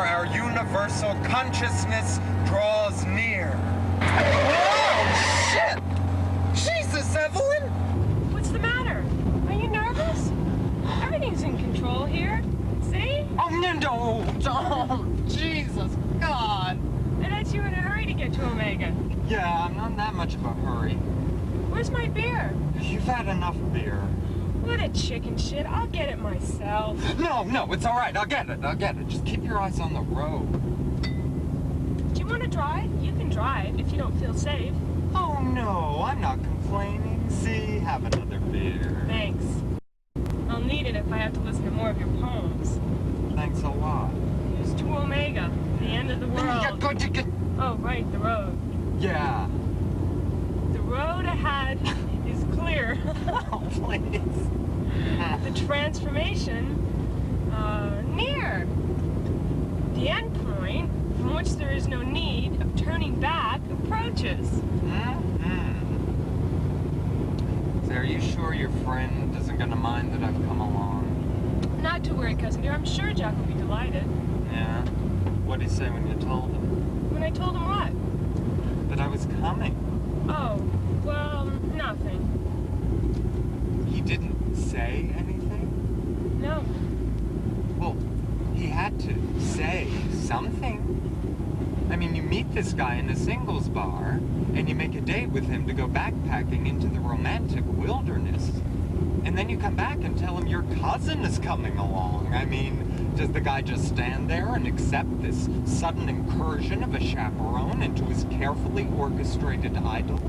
our universal consciousness draws near. Whoa, shit! Jesus, Evelyn! What's the matter? Are you nervous? Everything's in control here. See? Oh, no, don't! Jesus, God! I bet you were in a hurry to get to Omega. Yeah, I'm not in that much of a hurry. Where's my beer? You've had enough beer. What a chicken shit. I'll get it myself. No, it's all right. I'll get it. Just keep your eyes on the road. Do you want to drive? You can drive if you don't feel safe. Oh, no, I'm not complaining. See, have another beer. Thanks. I'll need it if I have to listen to more of your poems. Thanks a lot. Here's to Omega, the end of the world. You're going to get... Oh, right, the road. Yeah. The road ahead is clear. Oh, please. The transformation, near. The end point, from which there is no need of turning back, approaches. So are you sure your friend isn't going to mind that I've come along? Not to worry, cousin dear. I'm sure Jack will be delighted. Yeah? What'd he say when you told him? When I told him what? That I was coming. Oh, well, nothing. He didn't say anything? No. Well, he had to say something. I mean, you meet this guy in a singles bar, and you make a date with him to go backpacking into the romantic wilderness. And then you come back and tell him your cousin is coming along. I mean, does the guy just stand there and accept this sudden incursion of a chaperone into his carefully orchestrated idyll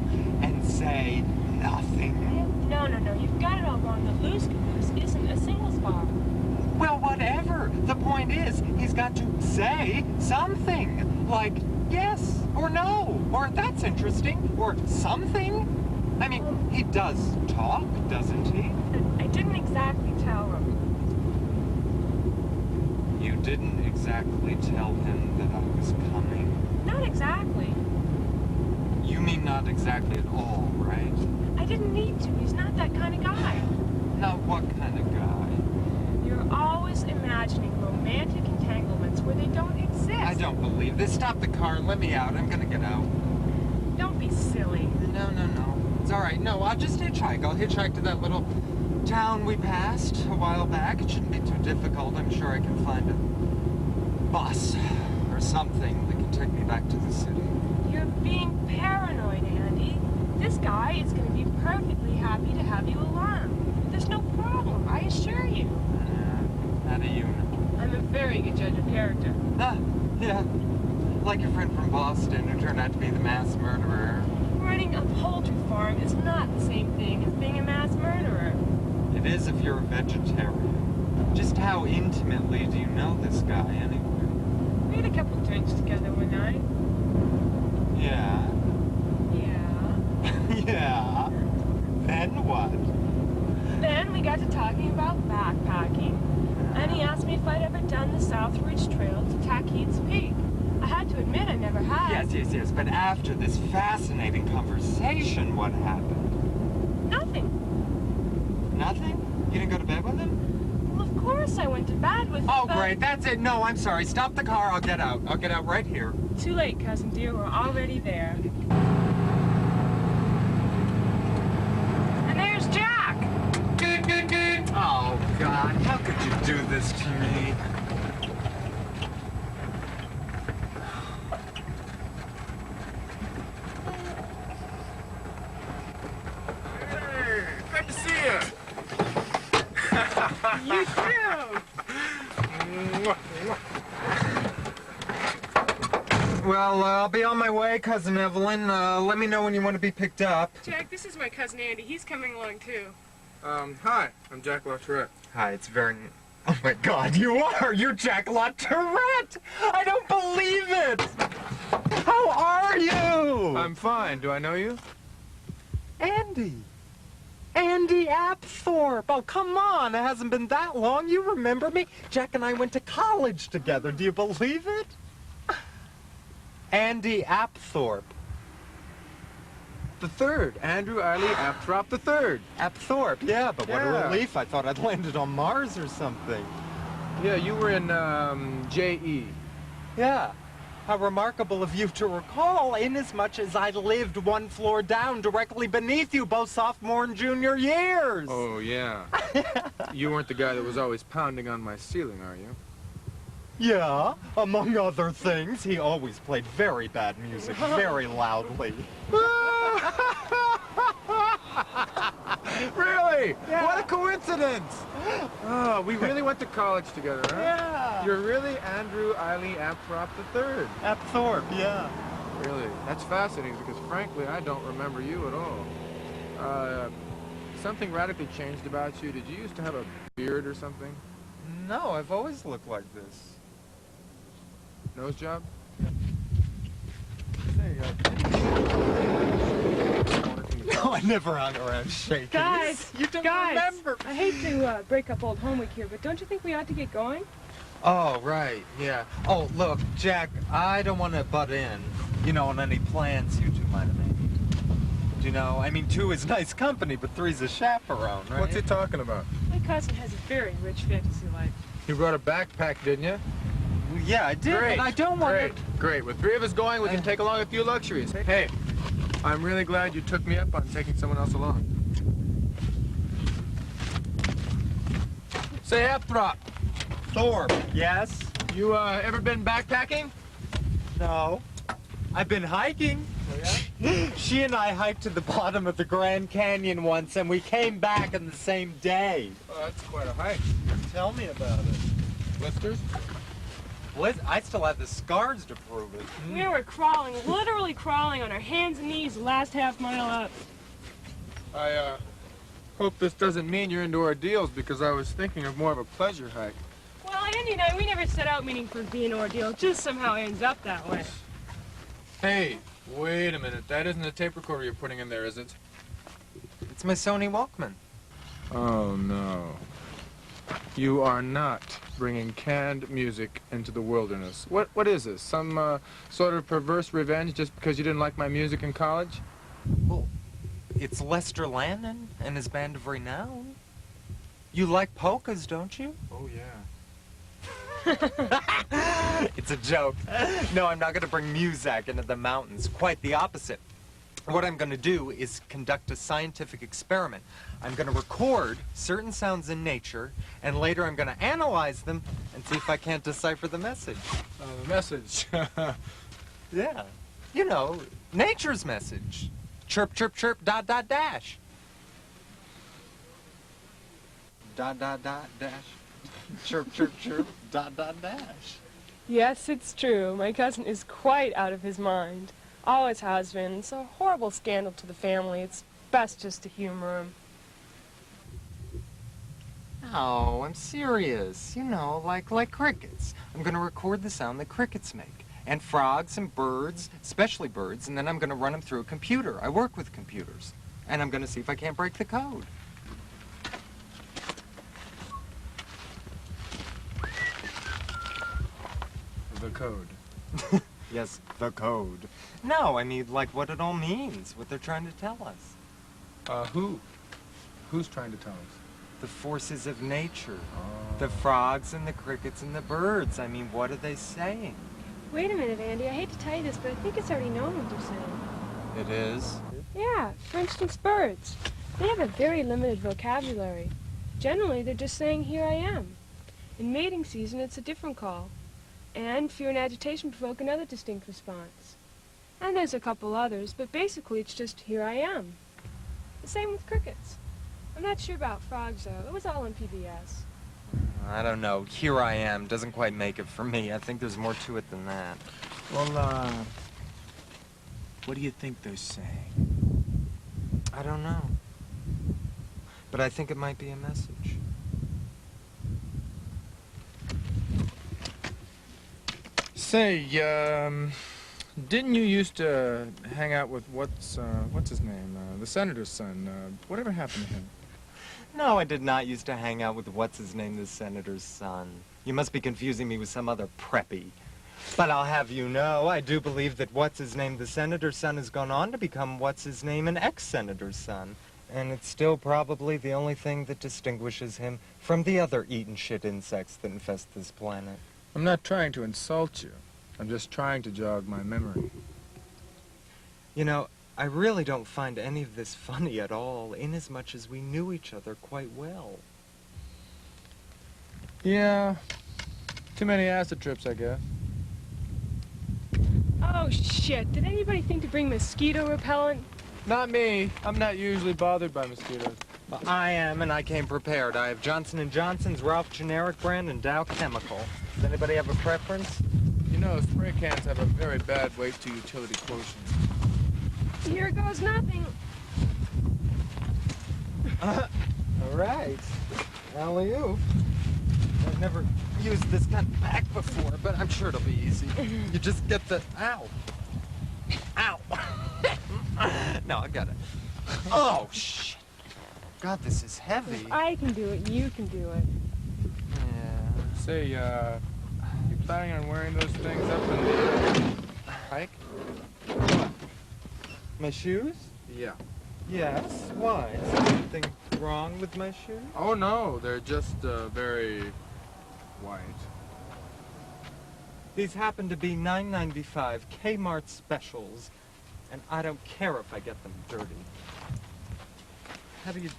and say nothing? No. You've got it all wrong. The Loose Caboose isn't a singles bar. Well, whatever. The point is, he's got to say something. Like, yes or no, or that's interesting, or something. I mean, he does talk, doesn't he? I didn't exactly tell him. You didn't exactly tell him that I was coming? Not exactly. You mean not exactly at all, right? I didn't need to. He's not that kind of guy. Now, what kind of guy? You're always imagining romantic entanglements where they don't exist. I don't believe this. Stop the car. Let me out. I'm gonna get out. Don't be silly. No. It's all right. No, I'll just hitchhike. I'll hitchhike to that little town we passed a while back. It shouldn't be too difficult. I'm sure I can find a bus or something that can take me back to the city. You're being paranoid, Andy. This guy is going to be perfectly happy to have you along. There's no problem, I assure you. How do you know? I'm a very good judge of character. Yeah. Like your friend from Boston who turned out to be the mass murderer. Running a poultry farm is not the same thing as being a mass murderer. It is if you're a vegetarian. Just how intimately do you know this guy, anyway? We had a couple drinks together one night. Yeah. Yeah. Yeah. Then what? Then we got to talking about backpacking. And he asked me if I'd ever done the South Ridge Trail to Taquit's Peak. I had to admit I never had. Yes. But after this fascinating conversation, what happened? Nothing. Nothing? You didn't go to bed with him? Well, of course I went to bed with him. Oh, but... great. That's it. No, I'm sorry. Stop the car. I'll get out. I'll get out right here. Too late, cousin dear. We're already there. And there's Jack. Oh, God. How could you do this to me? Good to see you. You too. Well, I'll be on my way, Cousin Evelyn. Let me know when you want to be picked up. Jack, this is my cousin Andy. He's coming along too. Hi, I'm Jack LaTourette. Hi, it's very... Oh, my God, you are! You're Jack LaTourette! I don't believe it! How are you? I'm fine. Do I know you? Andy. Andy Apthorpe. Oh, come on. It hasn't been that long. You remember me? Jack and I went to college together. Do you believe it? Andy Apthorpe. The third. Andrew Eiley Apthorpe the third. Apthorpe, yeah, but what a Yeah. relief. I thought I'd landed on Mars or something. Yeah, you were in, J.E. Yeah. How remarkable of you to recall, inasmuch as I lived one floor down directly beneath you both sophomore and junior years. Oh, yeah. You weren't the guy that was always pounding on my ceiling, are you? Yeah, among other things, he always played very bad music very loudly. Really? Yeah. What a coincidence! Oh, we really went to college together, huh? Yeah. You're really Andrew Eiley Aptrop III. Apthorpe, yeah. Really? That's fascinating because, frankly, I don't remember you at all. Something radically changed about you. Did you used to have a beard or something? No, I've always looked like this. Nose job? No, I never hung around shaking. Guys, You don't guys, remember. I hate to break up old homework here, but don't you think we ought to get going? Oh, right, yeah. Oh, look, Jack, I don't want to butt in, on any plans you two might have made. You know, I mean, 2 is nice company, but 3's a chaperone, right? What's he talking about? My cousin has a very rich fantasy life. You brought a backpack, didn't you? Well, yeah, I did, Great. but I don't want Great. Great. With 3 of us going, we can take along a few luxuries. Hey, I'm really glad you took me up on taking someone else along. Say, Apthrop, Thorpe, yes? you ever been backpacking? No. I've been hiking. Oh, yeah? She and I hiked to the bottom of the Grand Canyon once, and we came back on the same day. Oh, that's quite a hike. Tell me about it. Blisters? I still have the scars to prove it. We were crawling, literally crawling on our hands and knees the last half mile up. I hope this doesn't mean you're into ordeals because I was thinking of more of a pleasure hike. Well, Andy and I, we never set out meaning for it to be an ordeal. It just somehow ends up that way. Hey, wait a minute. That isn't a tape recorder you're putting in there, is it? It's my Sony Walkman. Oh, no. You are not bringing canned music into the wilderness. What is this? Some sort of perverse revenge just because you didn't like my music in college? Well, it's Lester Landon and his band of renown. You like polkas, don't you? Oh, yeah. It's a joke. No, I'm not going to bring Muzak into the mountains. Quite the opposite. What I'm going to do is conduct a scientific experiment. I'm going to record certain sounds in nature, and later I'm going to analyze them and see if I can't decipher the message. The message. Yeah. You know, nature's message. Chirp, chirp, chirp, dot, dot, dash. Dot, dot, dot, dash. Chirp, chirp, chirp, dot, dot, dash. Yes, it's true. My cousin is quite out of his mind. Always has been. It's a horrible scandal to the family. It's best just to humor him. No, I'm serious. You know, like crickets. I'm gonna record the sound that crickets make. And frogs and birds, especially birds, and then I'm gonna run them through a computer. I work with computers. And I'm gonna see if I can't break the code. The code. Yes, the code. No, I mean, like, what it all means, what they're trying to tell us. Who? Who's trying to tell us? The forces of nature. Oh. The frogs and the crickets and the birds. I mean, what are they saying? Wait a minute, Andy. I hate to tell you this, but I think it's already known what they're saying. It is? Yeah, for instance, birds. They have a very limited vocabulary. Generally, they're just saying, here I am. In mating season, it's a different call. And fear and agitation provoke another distinct response. And there's a couple others, but basically it's just, here I am. The same with crickets. I'm not sure about frogs, though. It was all on PBS. I don't know. Here I am doesn't quite make it for me. I think there's more to it than that. Well, what do you think they're saying? I don't know. But I think it might be a message. Say, didn't you used to hang out with what's his name? The senator's son. Whatever happened to him? No, I did not used to hang out with what's-his-name, the senator's son. You must be confusing me with some other preppy. But I'll have you know, I do believe that what's-his-name, the senator's son, has gone on to become what's-his-name, an ex-senator's son. And it's still probably the only thing that distinguishes him from the other eat-and-shit insects that infest this planet. I'm not trying to insult you. I'm just trying to jog my memory. You know, I really don't find any of this funny at all, inasmuch as we knew each other quite well. Yeah. Too many acid trips, I guess. Oh, shit. Did anybody think to bring mosquito repellent? Not me. I'm not usually bothered by mosquitoes. Well, I am, and I came prepared. I have Johnson & Johnson's, Ralph Generic brand, and Dow Chemical. Does anybody have a preference? You know, spray cans have a very bad weight-to-utility quotient. Here goes nothing. All right. Alley-oop. I've never used this kind of pack before, but I'm sure it'll be easy. You just get the... Ow. Ow. No, I got it. Oh, shit. God, this is heavy. If I can do it, you can do it. Yeah. Say, you planning on wearing those things up in the hike? My shoes? Yeah. Yes. Why? Is there anything wrong with my shoes? Oh, no. They're just, very white. These happen to be $9.95 Kmart specials, and I don't care if I get them dirty. How do you...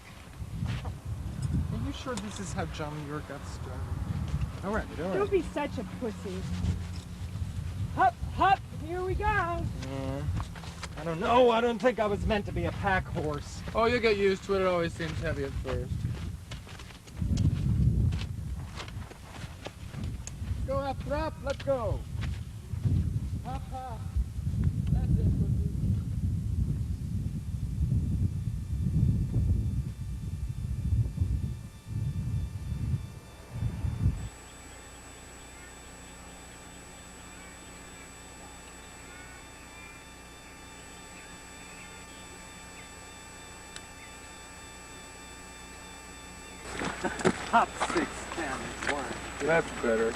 Are you sure this is how John Muir got started? All right, all right. Don't be such a pussy. Hup, hup, here we go. I don't know. I don't think I was meant to be a pack horse. Oh, you'll get used to it. It always seems heavy at first. Go after up. Let's go. Hop, hop. That's it, pussy. Hop 6, 10, 1. That's better.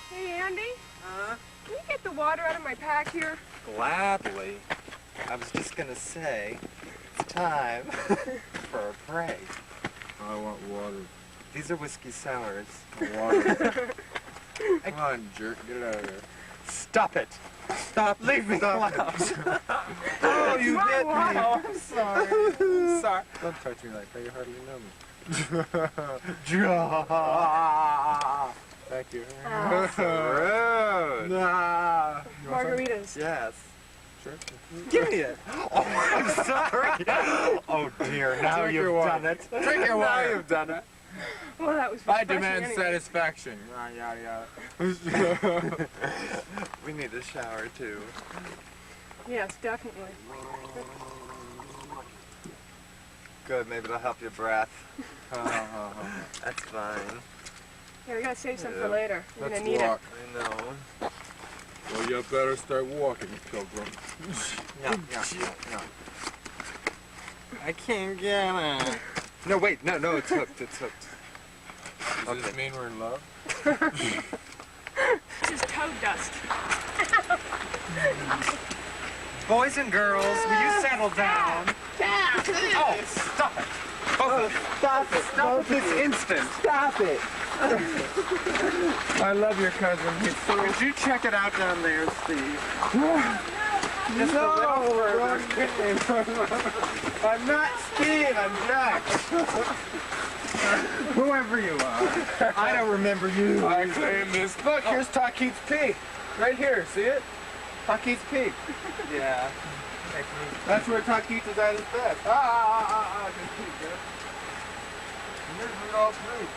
Hey, Andy, can you get the water out of my pack here? Gladly. I was just gonna say, it's time for a break. I want water. These are whiskey sours. Water. Come on, jerk. Get it out of here. Stop it! Stop! Leave me alone! Oh, you My hit me! water. Oh, I'm sorry. I'm sorry. Don't touch me like that. You hardly know me. Thank you. Rude. Nah. You want some? Margaritas. Yes. Sure. Give me it. Oh, I'm sorry. Oh dear, now Drink your you've water. done it. Drink your Now water. you've done it. Well, that was I refreshing demand anyway. satisfaction. Yada yada. We need a shower too. Yes, definitely. Good, maybe it'll help your breath. That's fine. Yeah, we gotta save some for Yeah. later. We're Let's gonna need walk. I know. Well, you better start walking, Pilgrim. No. I can't get it. No, wait, no, it's hooked, it's hooked. Does this mean we're in love? it. This is toad dust. Boys and girls, will you settle down? Oh, stop it. Both of you. Stop it. Stop it this instant. Stop it. I love your cousin. He's so... Could you check it out down there, Steve? Just a No, little further. I'm not Steve, I'm Jack. Whoever you are. I don't remember you. I claim this. Look, here's Taquit's Peak. Right here, see it? Taquit's Peak. Yeah. That's where Taquit's is at its best. Just keep, Jeff. And there's Rudolph's Roof.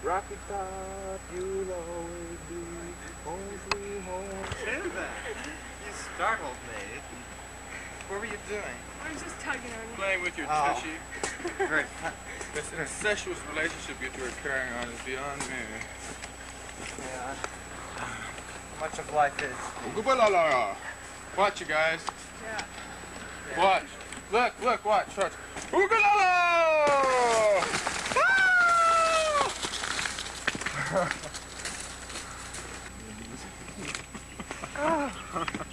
Rocky Top, you'll always be home sweet home. You startled me. What were you doing? I was just tugging on you. Playing with your Oh. tushy. Great. This incestuous relationship you two are carrying on is beyond me. Yeah. Much of life is. Ooga-ba-la-la. Watch, you guys. Yeah. Watch. Look, watch. Ooga-la-la!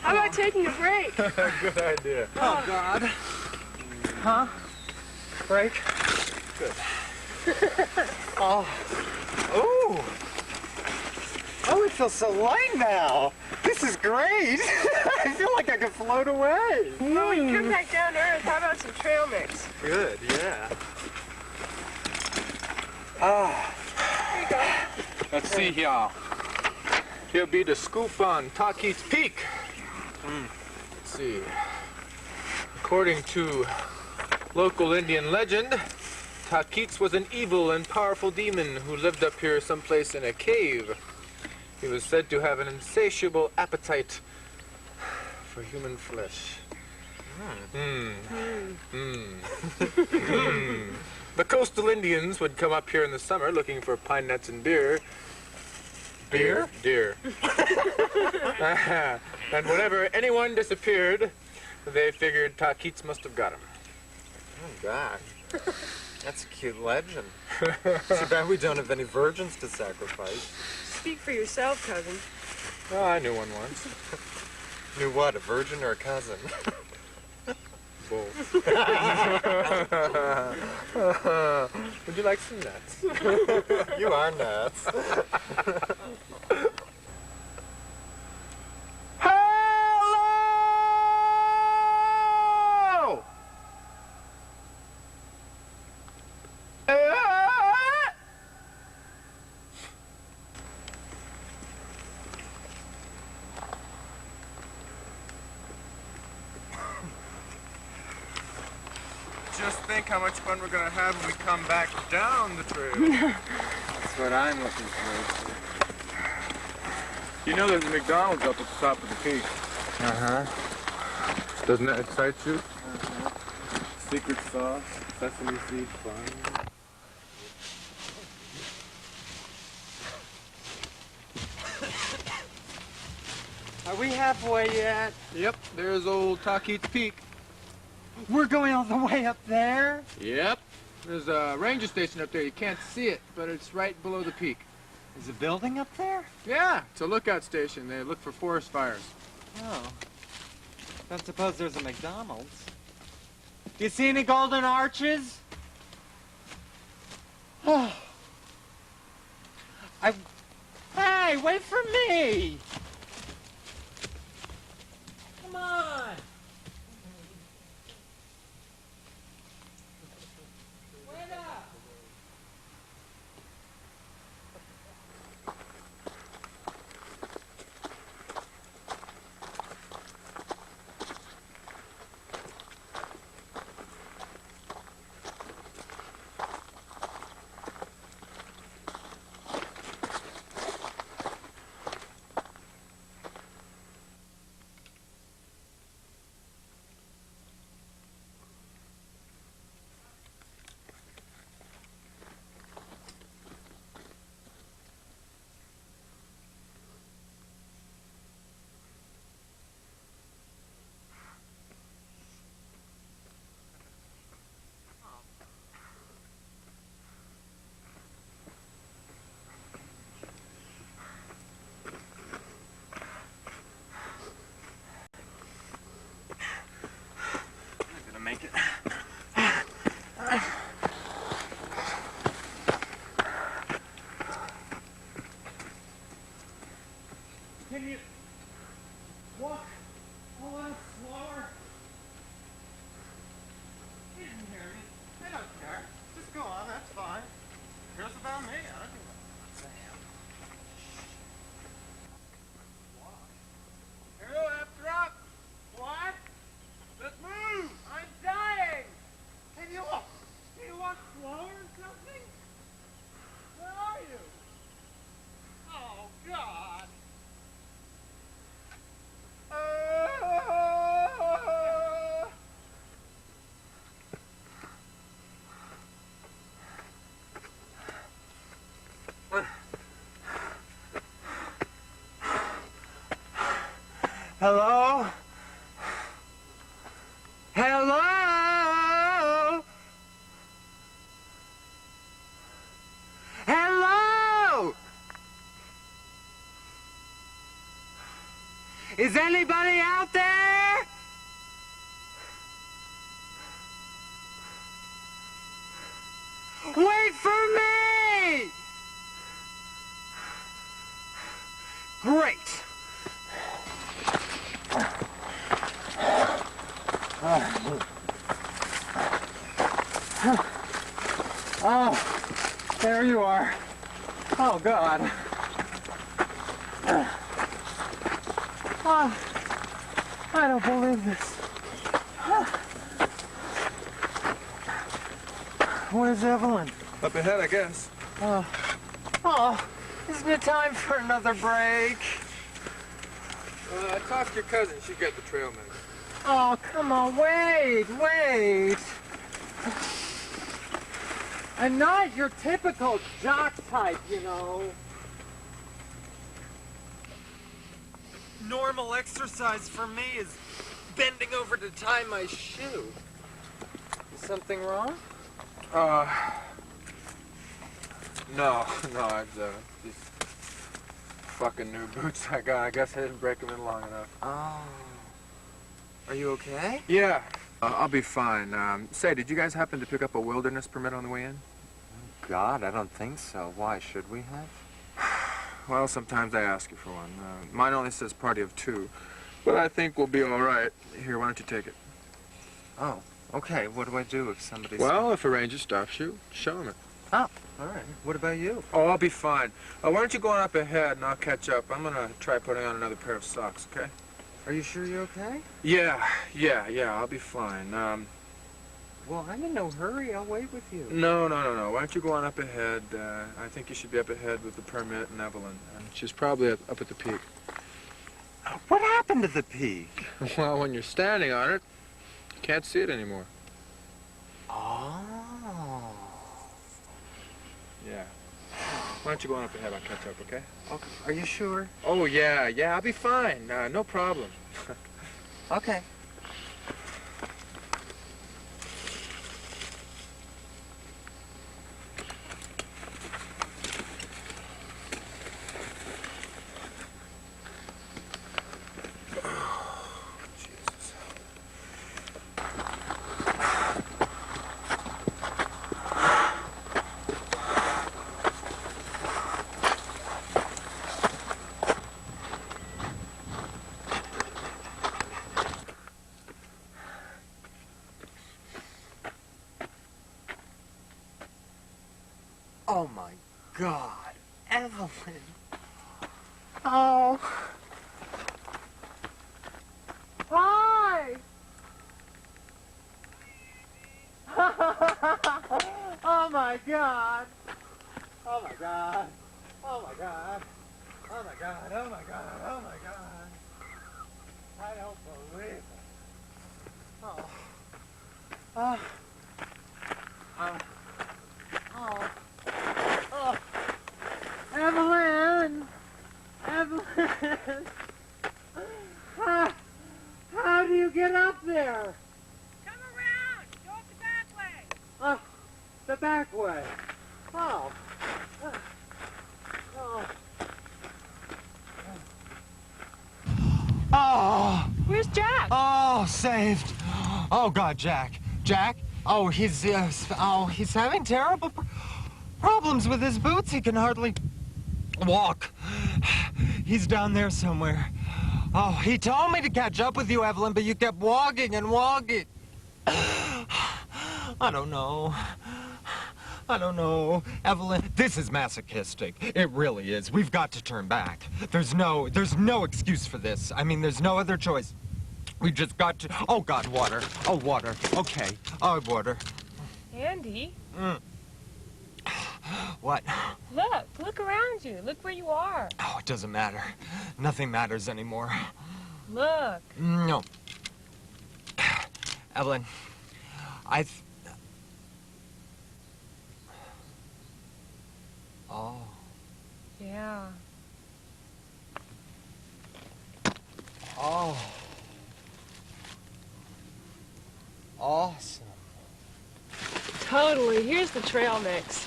How about taking a break? Good idea. Oh, God. Huh? Break? Good. Oh. Ooh. Oh, it feels so light now. This is great. I feel like I could float away. Well, when you come back down to Earth, how about some trail mix? Good, yeah. Ah. Here you go. Let's see here. Here'll be the scoop on Taquit's Peak. Let's see. According to local Indian legend, Taquit's was an evil and powerful demon who lived up here someplace in a cave. He was said to have an insatiable appetite for human flesh. The coastal Indians would come up here in the summer looking for pine nuts and beer. Beer? Deer. And whenever anyone disappeared, they figured Taquit's must have got him. Oh, God. That's a cute legend. Too bad we don't have any virgins to sacrifice. Speak for yourself, cousin. Oh, I knew one once. Knew what, a virgin or a cousin? Both. Would you like some nuts? You are nuts. Hello! Just think how much fun we're gonna have when we come back down the trail. That's what I'm looking forward You know there's a McDonald's up at the top of the peak. to. Uh-huh. Doesn't that excite you? Secret sauce, sesame seed fun. Are we halfway yet? Yep, there's old Taquit's Peak. We're going all the way up there? Yep. There's a ranger station up there. You can't see it, but it's right below the peak. Is a building up there? Yeah, it's a lookout station. They look for forest fires. Oh. Don't suppose there's a McDonald's. Do you see any golden arches? Oh. Hey, wait for me! Come on! Wait up! Hello? Hello? Hello? Is anybody out there? Wait for me! Great. Oh, there you are. Oh, God. Oh, I don't believe this. Where's Evelyn? Up ahead, I guess. Oh, isn't it time for another break? Talk to your cousin. She's got the trail mix. Oh, come on, wait. I'm not your typical jock type, you know. Normal exercise for me is bending over to tie my shoe. Is something wrong? No, these fucking new boots I got. I guess I didn't break them in long enough. Oh. Are you okay? Yeah, I'll be fine. Say, did you guys happen to pick up a wilderness permit on the way in? God, I don't think so. Why, should we have? Well, sometimes I ask you for one. Mine only says party of 2, but I think we'll be all right. Here, why don't you take it? Oh, okay. What do I do if somebody's... Well, if a ranger stops you, show him it. Oh, all right. What about you? Oh, I'll be fine. Why don't you go on up ahead and I'll catch up. I'm gonna try putting on another pair of socks, okay? Are you sure you're okay? Yeah, I'll be fine. Well, I'm in no hurry. I'll wait with you. No. Why don't you go on up ahead? I think you should be up ahead with the permit and Evelyn. She's probably up at the peak. What happened to the peak? Well, when you're standing on it, you can't see it anymore. Oh. Yeah. Why don't you go on up ahead? I'll catch up, okay? Okay. Are you sure? Oh, yeah, I'll be fine. No problem. Okay. Jesus. Oh, my God. Evelyn. Oh. Hi. Oh, my God. Oh, my God. Oh, my God. Oh, my God. Oh, my God. Oh, my God. I don't believe it. Oh. Oh. Oh. Oh. Evelyn! Evelyn! How do you get up there? Come around. Go up the back way. Oh, the back way. Oh. Oh. Oh. Where's Jack? Oh, saved. Oh, God, Jack. Jack? Oh, he's having terrible problems with his boots. He can hardly walk. He's down there somewhere. Oh, he told me to catch up with you, Evelyn, but you kept walking and walking. I don't know. Evelyn, this is masochistic. It really is. We've got to turn back. There's no excuse for this. I mean, there's no other choice. We just got to... Oh, God, water. Oh, water. Okay. Oh, water. Andy, What? look around you. Look where you are. Oh, it doesn't matter. Nothing matters anymore. Look. No. Evelyn, Oh. Yeah. Oh. Awesome. Totally. Here's the trail mix.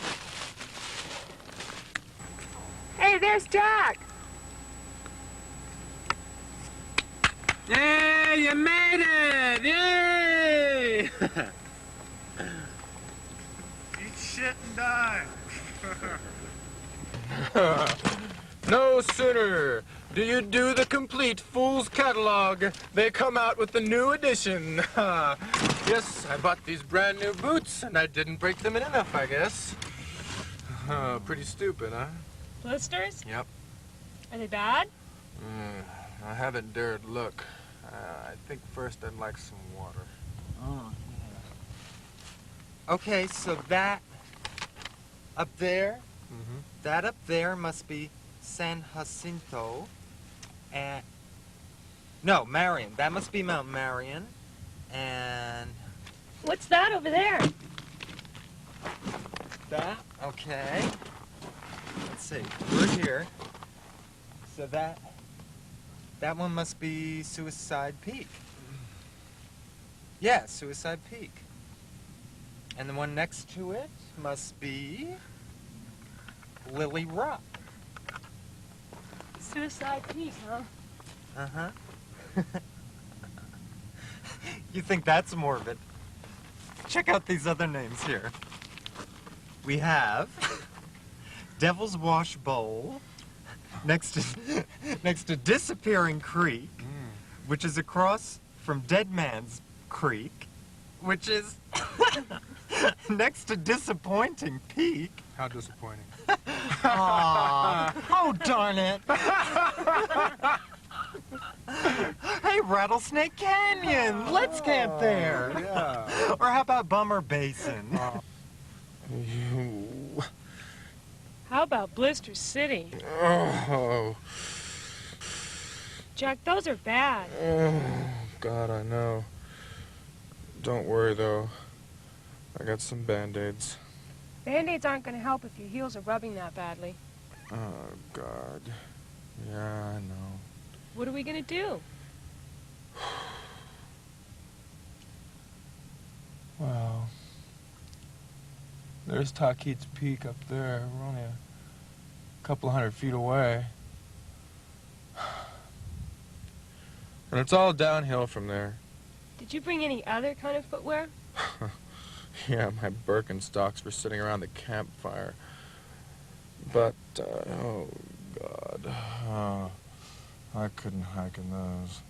Hey, there's Jack. Yay, you made it! Yay! Eat shit and die. No sooner do you do the complete Fool's Catalog, they come out with the new edition. Yes, I bought these brand new boots, and I didn't break them in enough, I guess. Pretty stupid, huh? Blisters? Yep. Are they bad? I haven't dared look. I think first I'd like some water. Oh, yeah. Okay, so that up there, that up there must be San Jacinto. And no, Marion. That must be Mount Marion. And What's that over there? that, okay. Let's see, we're here. So that one must be Suicide Peak. Yeah, Suicide Peak. And the one next to it must be Lily Rock. Suicide Peak, huh? Uh-huh. You think that's morbid? Check out these other names here. We have Devil's Wash Bowl next to Disappearing Creek, which is across from Dead Man's Creek, which is next to Disappointing Peak. How disappointing. Aw. Oh, darn it. Hey, Rattlesnake Canyon. Let's camp there. Yeah. Or how about Bummer Basin? How about Blister City? Oh, Jack, those are bad. God, I know. Don't worry, though. I got some Band-Aids. Band-Aids aren't going to help if your heels are rubbing that badly. Oh, God. Yeah, I know. What are we going to do? Well, there's Tahquitz Peak up there. We're only a couple 100 feet away. And it's all downhill from there. Did you bring any other kind of footwear? Yeah, my Birkenstocks were sitting around the campfire. But, oh, God. I couldn't hike in those.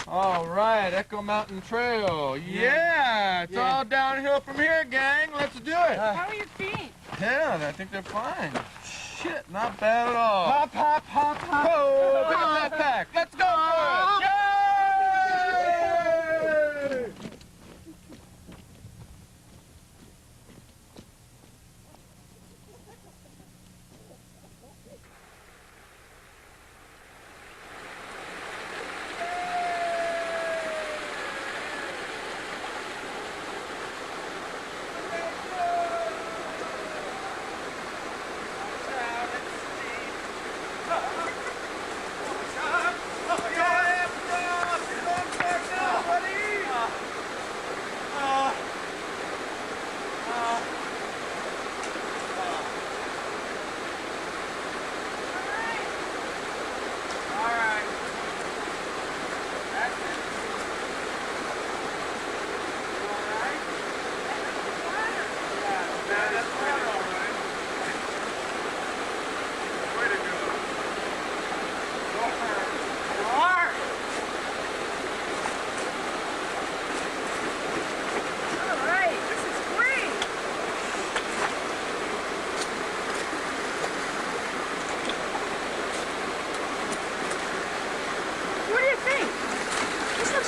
All right, Echo Mountain Trail. Yeah, it's all downhill from here, gang. Let's do it. How are your feet? Yeah, I think they're fine. Shit, not bad at all. Hop, hop, hop, hop. Oh, pick up that pack. Let's go for it. Yay!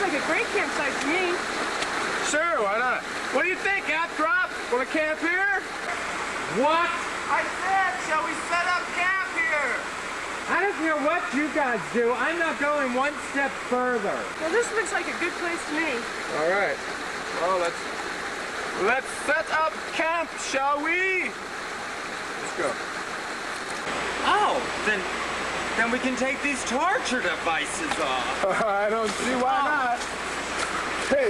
Like a great campsite to me. Sure, why not? What do you think, Drop? Want to camp here? What? I said, shall we set up camp here? I don't care what you guys do. I'm not going one step further. Well, this looks like a good place to me. All right. Well, let's set up camp, shall we? Let's go. Oh, then Then we can take these torture devices off. I don't see why not. Hey!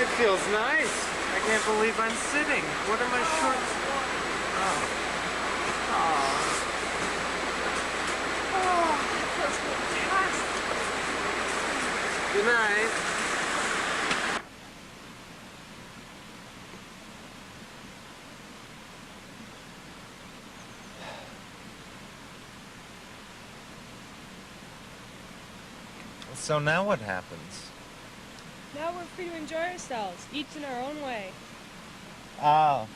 It feels nice. I can't believe I'm sitting. What are my shorts? Oh. Oh, that feels fantastic. Good night. So now what happens? Now we're free to enjoy ourselves, each in our own way. Oh.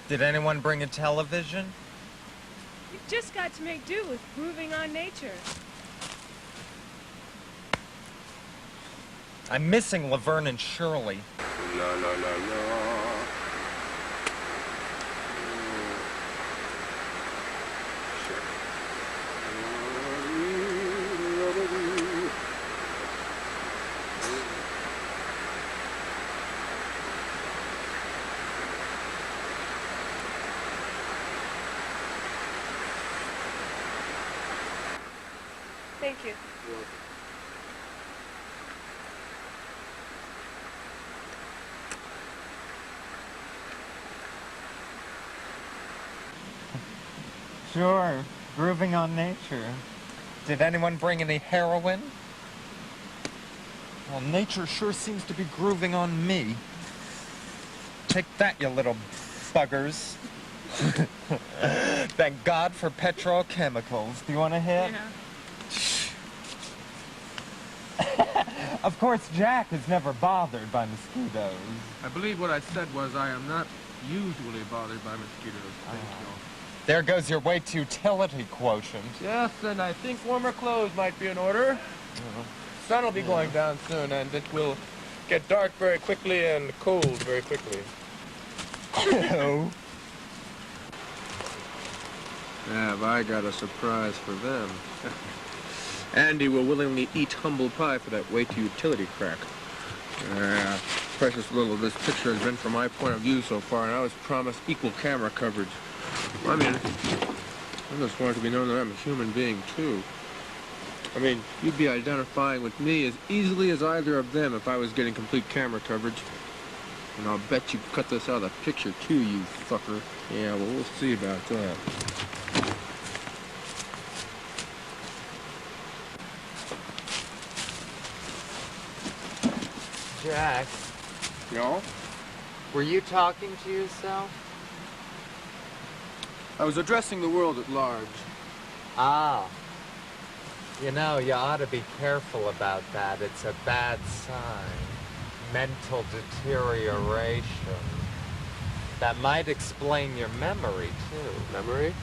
Did anyone bring a television? You've just got to make do with grooving on nature. I'm missing Laverne and Shirley. La la la la. Thank you. Sure, grooving on nature. Did anyone bring any heroin? Well, nature sure seems to be grooving on me. Take that, you little buggers. Thank God for petrochemicals. Do you want a hit? Yeah. Of course, Jack is never bothered by mosquitoes. I believe what I said was I am not usually bothered by mosquitoes. Thank you. There goes your weight-to-utility quotient. Yes, and I think warmer clothes might be in order. Sun will be going down soon, and it will get dark very quickly and cold very quickly. Oh. Have I got a surprise for them? Andy will willingly eat humble pie for that weight-to-utility crack. Precious little this picture has been from my point of view so far, and I was promised equal camera coverage. I mean, I just want it to be known that I'm a human being, too. I mean, you'd be identifying with me as easily as either of them if I was getting complete camera coverage. And I'll bet you cut this out of the picture, too, you fucker. Yeah, well, we'll see about that. Jack, You know? were you talking to yourself? I was addressing the world at large. Ah. You know, you ought to be careful about that. It's a bad sign. Mental deterioration. That might explain your memory, too. Memory?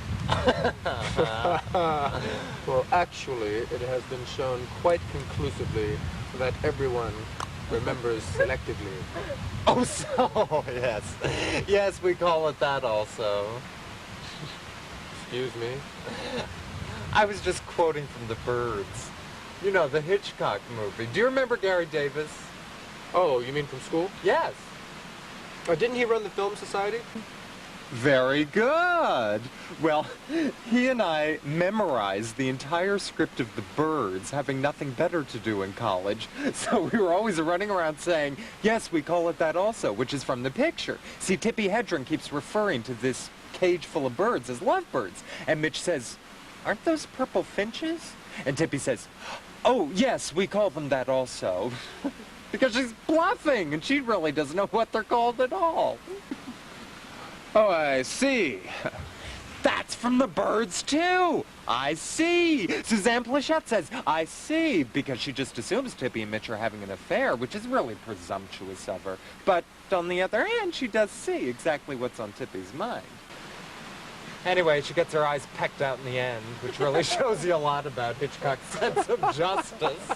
Well, actually, it has been shown quite conclusively that everyone remembers selectively. Oh, so, yes. Yes, we call it that also. Excuse me? I was just quoting from The Birds. You know, the Hitchcock movie. Do you remember Gary Davis? Oh, you mean from school? Yes. Didn't he run the Film Society? Very good. Well, he and I memorized the entire script of The Birds, having nothing better to do in college. So we were always running around saying, yes, we call it that also, which is from the picture. See, Tippi Hedren keeps referring to this cage full of birds as lovebirds. And Mitch says, aren't those purple finches? And Tippi says, oh, yes, we call them that also. Because she's bluffing, and she really doesn't know what they're called at all. Oh, I see. That's from The Birds, too. I see. Suzanne Plachette says, I see, because she just assumes Tippi and Mitch are having an affair, which is really presumptuous of her. But on the other hand, she does see exactly what's on Tippi's mind. Anyway, she gets her eyes pecked out in the end, which really shows you a lot about Hitchcock's sense of justice.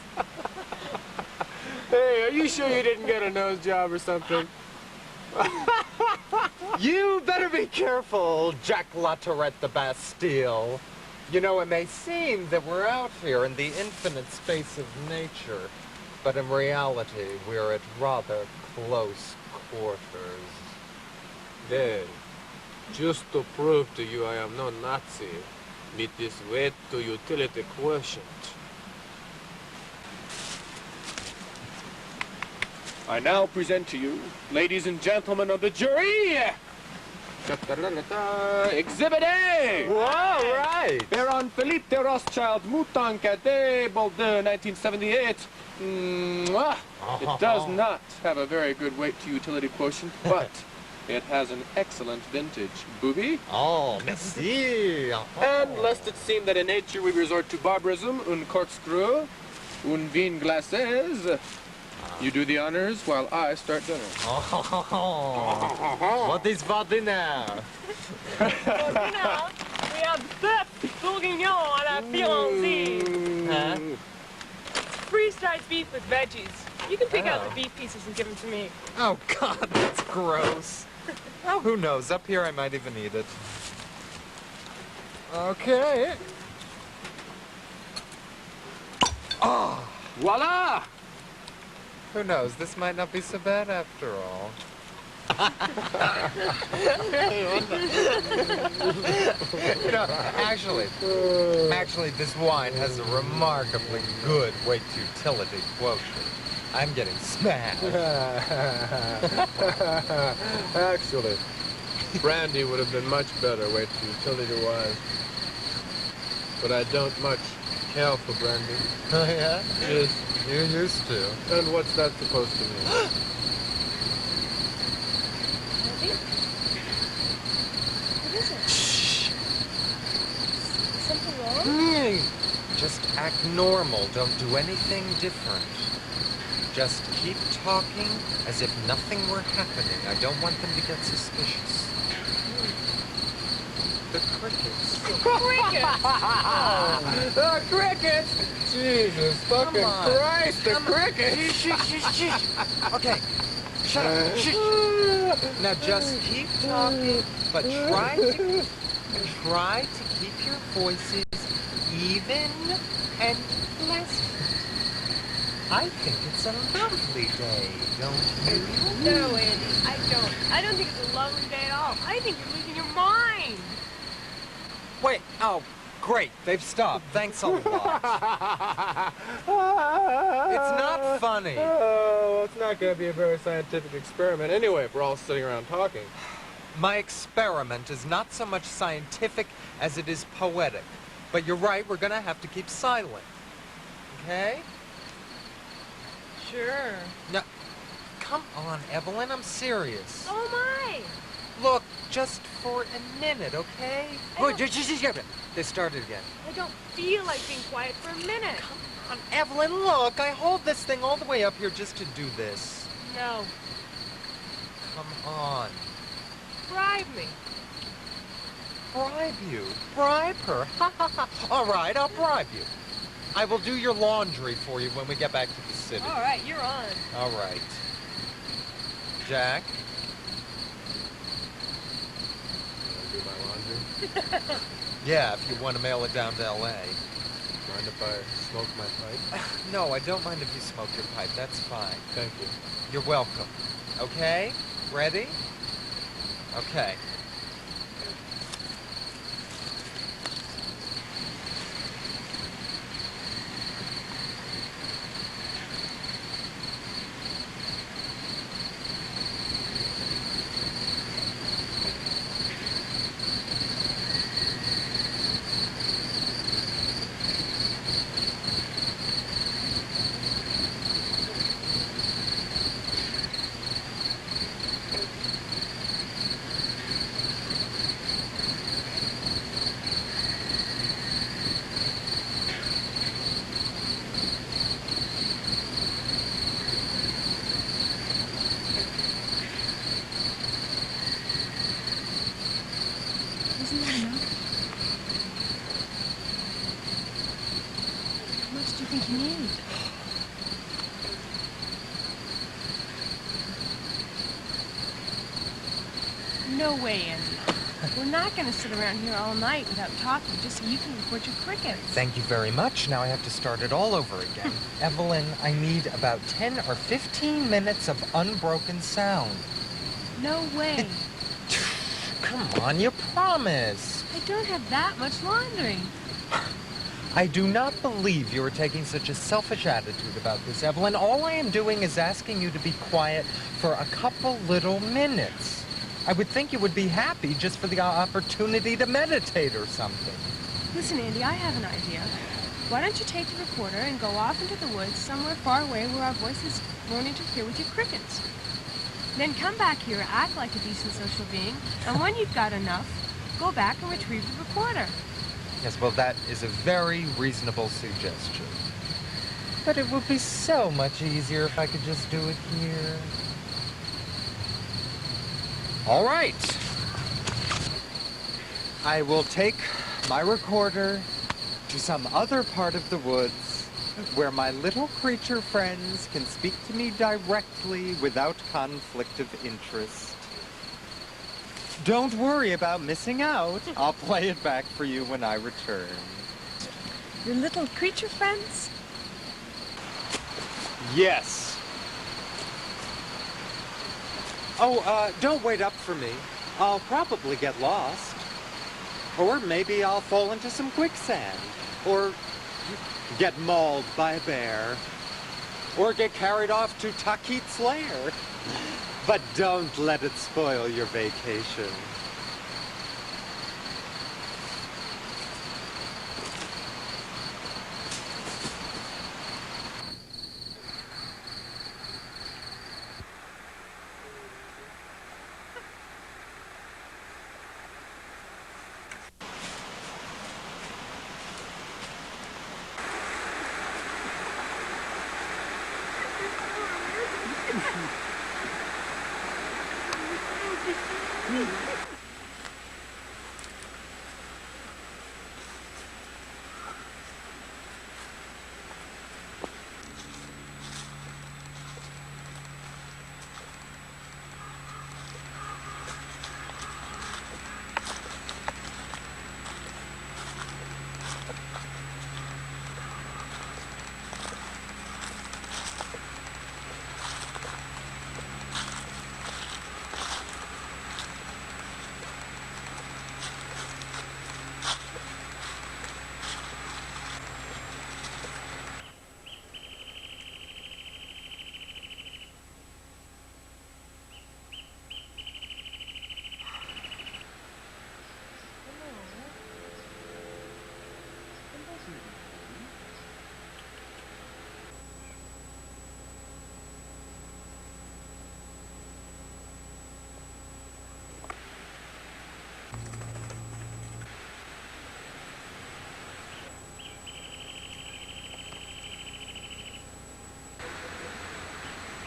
Hey, are you sure you didn't get a nose job or something? You better be careful, Jack LaTourette the Bastille. You know, it may seem that we're out here in the infinite space of nature, but in reality, we're at rather close quarters. Then, just to prove to you I am no Nazi, meet this weight to utility quotient. I now present to you, ladies and gentlemen of the jury, Exhibit A! Whoa, right! Baron Philippe de Rothschild, Mouton Cadet, Bordeaux, 1978. Mwah. It does not have a very good weight to utility quotient, but it has an excellent vintage. Booby? Oh, merci! And lest it seem that in nature we resort to barbarism, un corkscrew, un vin glacés, you do the honors while I start dinner. What is for dinner? For dinner, we have bœuf bourguignon à la Pironzi. Huh? Freeze-dried beef with veggies. You can pick out Oh. the beef pieces and give them to me. Oh, God, that's gross. Oh, who knows? Up here, I might even eat it. Okay. Oh, Voila! who knows? This might not be so bad after all. You know, actually, this wine has a remarkably good weight-to-utility quotient. I'm getting smashed. Actually, brandy would have been much better weight to utility-wise. But I don't much care for brandy. Oh, yeah? Yes. You used to. And what's that supposed to mean? What is it? Something wrong? Just act normal. Don't do anything different. Just keep talking as if nothing were happening. I don't want them to get suspicious. The crickets. Cricket! The crickets! Jesus fucking on. Christ, the crickets! Okay. Shut up. Shh. Now just keep talking, but try to keep your voices even and pleasant. I think it's a lovely day, don't you? No, Andy, I don't. I don't think it's a lovely day at all. I think you're losing your mind. Wait, oh, great, they've stopped. Thanks a lot. It's not funny. Oh, it's not going to be a very scientific experiment anyway if we're all sitting around talking. My experiment is not so much scientific as it is poetic. But you're right, we're gonna have to keep silent. Okay? Sure. Now, come on, Evelyn, I'm serious. Oh, my. Look, just for a minute, okay? Wait, they started again. I don't feel like being quiet for a minute. Come on, Evelyn, look, I hold this thing all the way up here just to do this. No. Come on. Bribe me. Bribe you? Bribe her? Ha ha ha. All right, I'll bribe you. I will do your laundry for you when we get back to the city. All right, you're on. All right. Jack? Do my laundry. Yeah, if you want to mail it down to L.A. Mind if I smoke my pipe? No, I don't mind if you smoke your pipe. That's fine. Thank you. You're welcome. Okay? Ready? Okay. Isn't that enough? How much do you think you need? No way, Andy. We're we're not going to sit around here all night without talking just so you can record your crickets. Thank you very much. Now I have to start it all over again. Evelyn, I need about 10 or 15 minutes of unbroken sound. No way. Come on, you promised. I don't have that much laundry. I do not believe you are taking such a selfish attitude about this, Evelyn. All I am doing is asking you to be quiet for a couple little minutes. I would think you would be happy just for the opportunity to meditate or something. Listen, Andy, I have an idea. Why don't you take the recorder and go off into the woods somewhere far away where our voices won't interfere with your crickets? Then come back here, act like a decent social being, and when you've got enough, go back and retrieve the recorder. Yes, well, that is a very reasonable suggestion. But it would be so much easier if I could just do it here. All right. I will take my recorder to some other part of the woods where my little creature friends can speak to me directly without conflict of interest. Don't worry about missing out. I'll play it back for you when I return. Your little creature friends? Yes. Oh, don't wait up for me. I'll probably get lost. Or maybe I'll fall into some quicksand. Or get mauled by a bear. Or get carried off to Takit's lair. But don't let it spoil your vacation.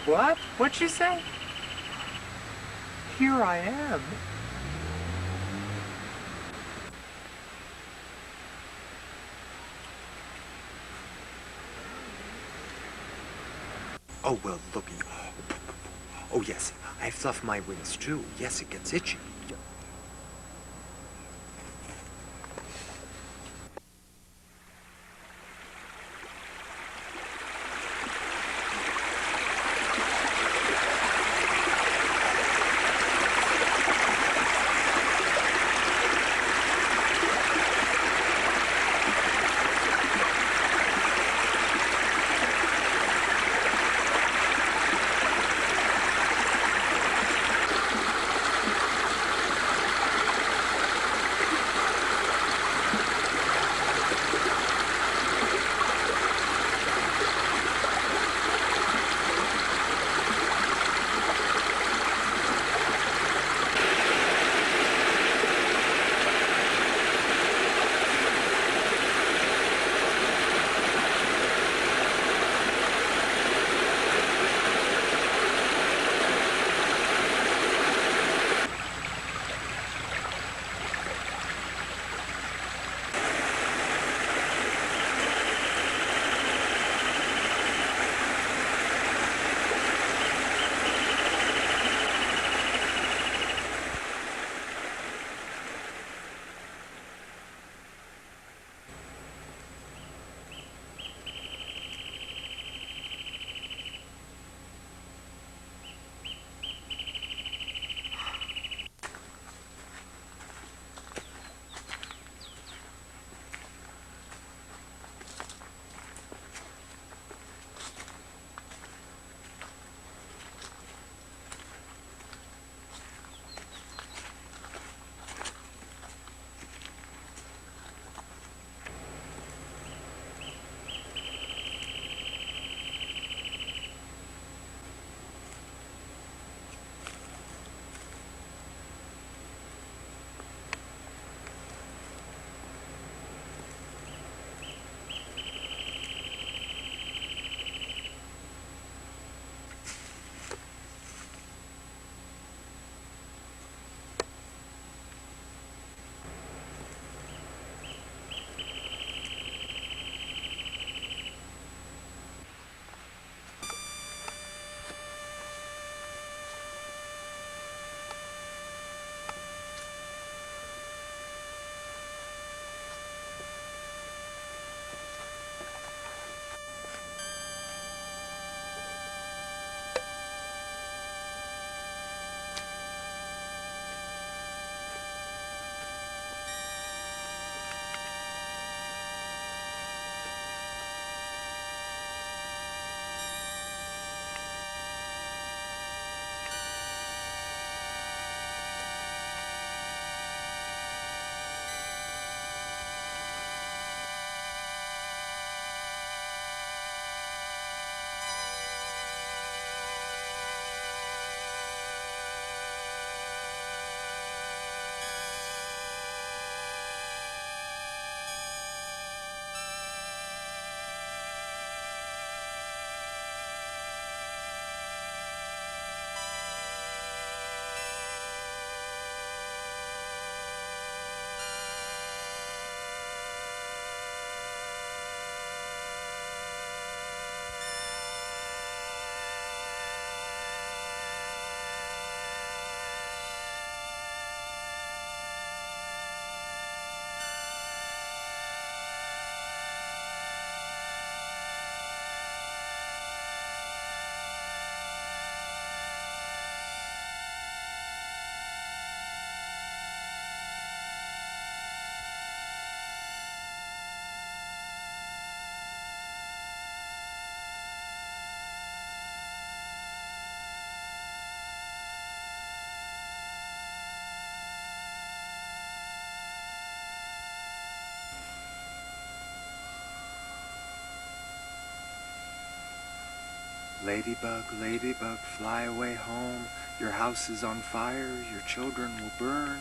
What? What'd you say? Here I am. Oh, well, look. Oh, yes, I fluff my wings, too. Yes, it gets itchy. Ladybug, ladybug, fly away home. Your house is on fire, your children will burn.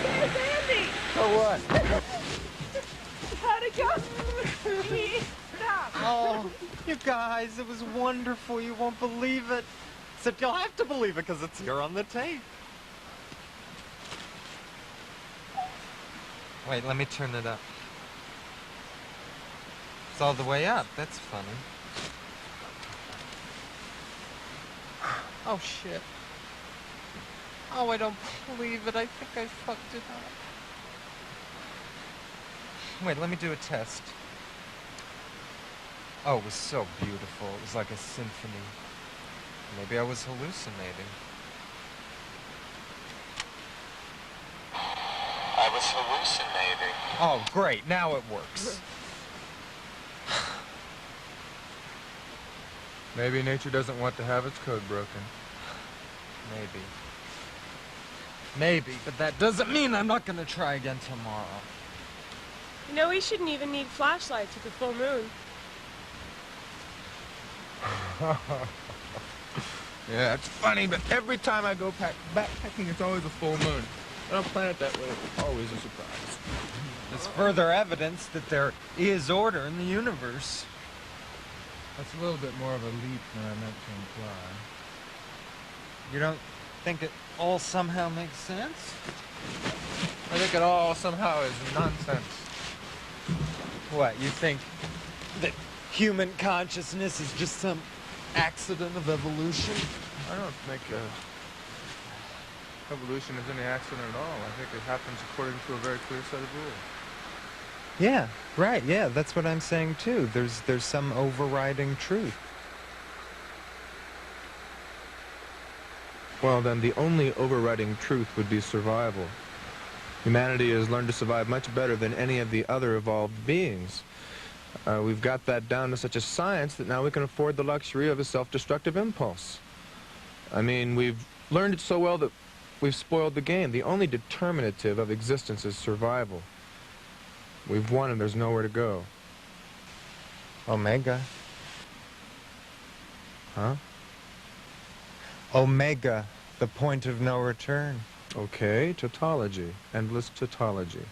It's Andy! Oh, what? How'd it go? Stop! Oh, you guys, it was wonderful. You won't believe it. Except you'll have to believe it because it's here on the tape. Wait, let me turn it up. It's all the way up. That's funny. Oh, shit. Oh, I don't believe it. I think I fucked it up. Wait, let me do a test. Oh, it was so beautiful. It was like a symphony. Maybe I was hallucinating. I was hallucinating. Oh, great. Now it works. Maybe nature doesn't want to have its code broken. Maybe. Maybe, but that doesn't mean I'm not gonna try again tomorrow. You know, we shouldn't even need flashlights with the full moon. Yeah, it's funny, but every time I go backpacking, it's always a full moon. I don't plan it that way. It's always a surprise. It's further evidence that there is order in the universe. That's a little bit more of a leap than I meant to imply. You don't think it all somehow makes sense? I think it all somehow is nonsense. What, you think that human consciousness is just some accident of evolution? I don't think evolution is any accident at all. I think it happens according to a very clear set of rules. Yeah, right, yeah, that's what I'm saying too. There's some overriding truth. Well, then the only overriding truth would be survival. Humanity has learned to survive much better than any of the other evolved beings. We've got that down to such a science that now we can afford the luxury of a self-destructive impulse. I mean, we've learned it so well that we've spoiled the game. The only determinative of existence is survival. We've won and there's nowhere to go. Omega. Huh? Omega, the point of no return. Okay, tautology, endless tautology.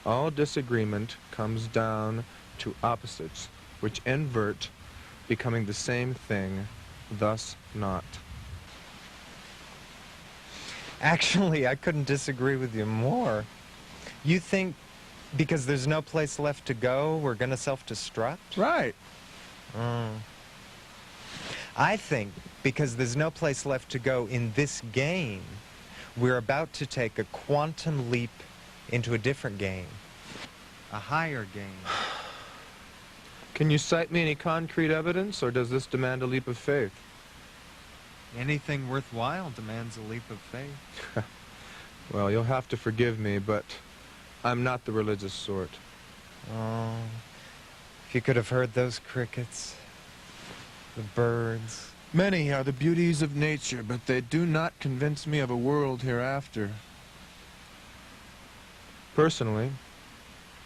All disagreement comes down to opposites, which invert, becoming the same thing, thus not. Actually, I couldn't disagree with you more. You think because there's no place left to go, we're gonna self-destruct? Right. I think because there's no place left to go in this game, we're about to take a quantum leap into a different game. A higher game. Can you cite me any concrete evidence, or does this demand a leap of faith? Anything worthwhile demands a leap of faith. Well, you'll have to forgive me, but I'm not the religious sort. Oh, if you could have heard those crickets, the birds. Many are the beauties of nature, but they do not convince me of a world hereafter. Personally,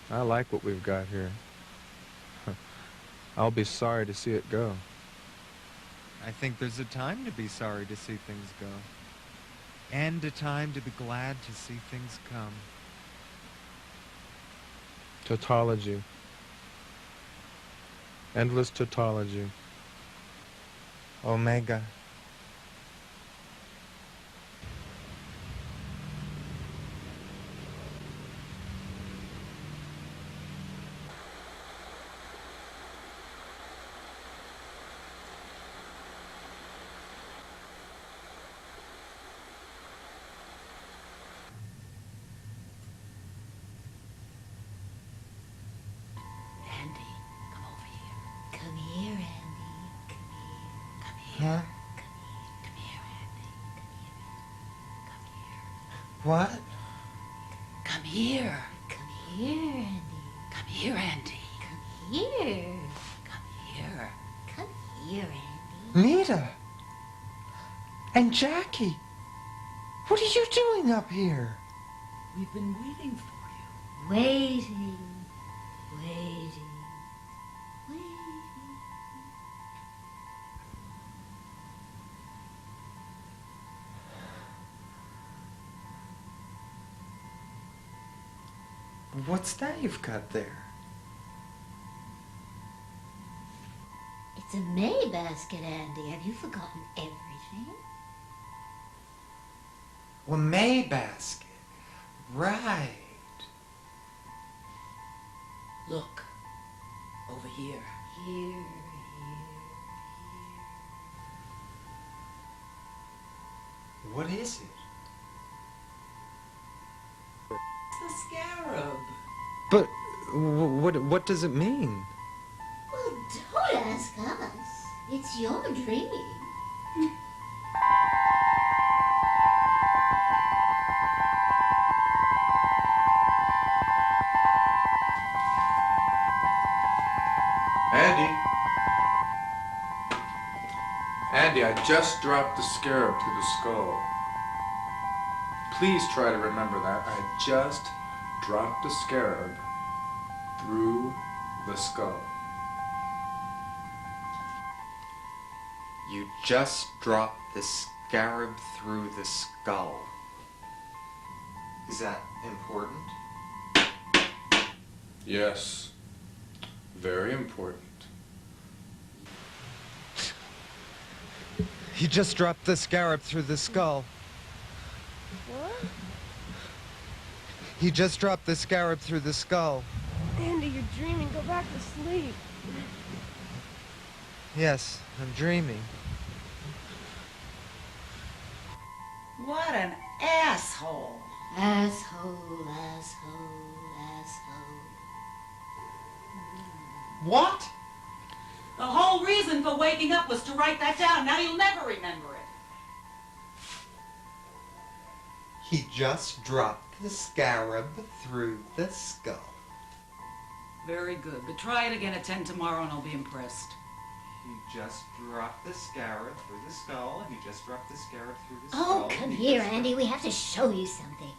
I like what we've got here. I'll be sorry to see it go. I think there's a time to be sorry to see things go. And a time to be glad to see things come. Tautology. Endless tautology. Omega. Andy, come over here. Come here, Andy. Come here. Huh? Come here, Andy. Come here. What? Come here. Come here, Andy. Come here, Andy. Come here. Come here. Come here, Andy. Nita! And Jackie, what are you doing up here? We've been waiting for you. Waiting, waiting, waiting. What's that you've got there? It's a May basket, Andy. Have you forgotten everything? Well, May basket. Right. Look. Over here. Here, What is it? It's the scarab. But what does it mean? Well, don't ask us. It's your dream. Andy? Andy, I just dropped the scarab through the skull. Please try to remember that. I just dropped the scarab through the skull. You just dropped the scarab through the skull. Is that important? Yes. Very important. He just dropped the scarab through the skull. What? He just dropped the scarab through the skull. Andy, you're dreaming. Go back to sleep. Yes, I'm dreaming. What an asshole. Asshole, asshole, asshole. What? The whole reason for waking up was to write that down. Now you'll never remember it. He just dropped the scarab through the skull. Very good, but try it again at 10 tomorrow and I'll be impressed. He just dropped the scarab through the skull. He just dropped the scarab through the skull. Oh, come here, Andy. We have to show you something.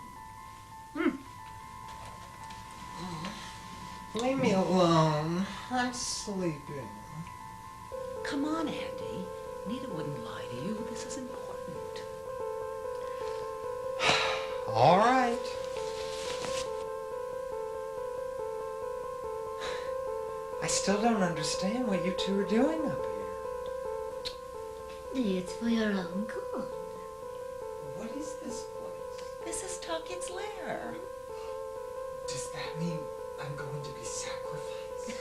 Leave me alone. I'm sleeping. Come on, Andy. Nita wouldn't lie to you. This is important. All right. I still don't understand what you two are doing up here. It's for your own good. What is this place? This is Tucket's lair. Does that mean I'm going to be sacrificed?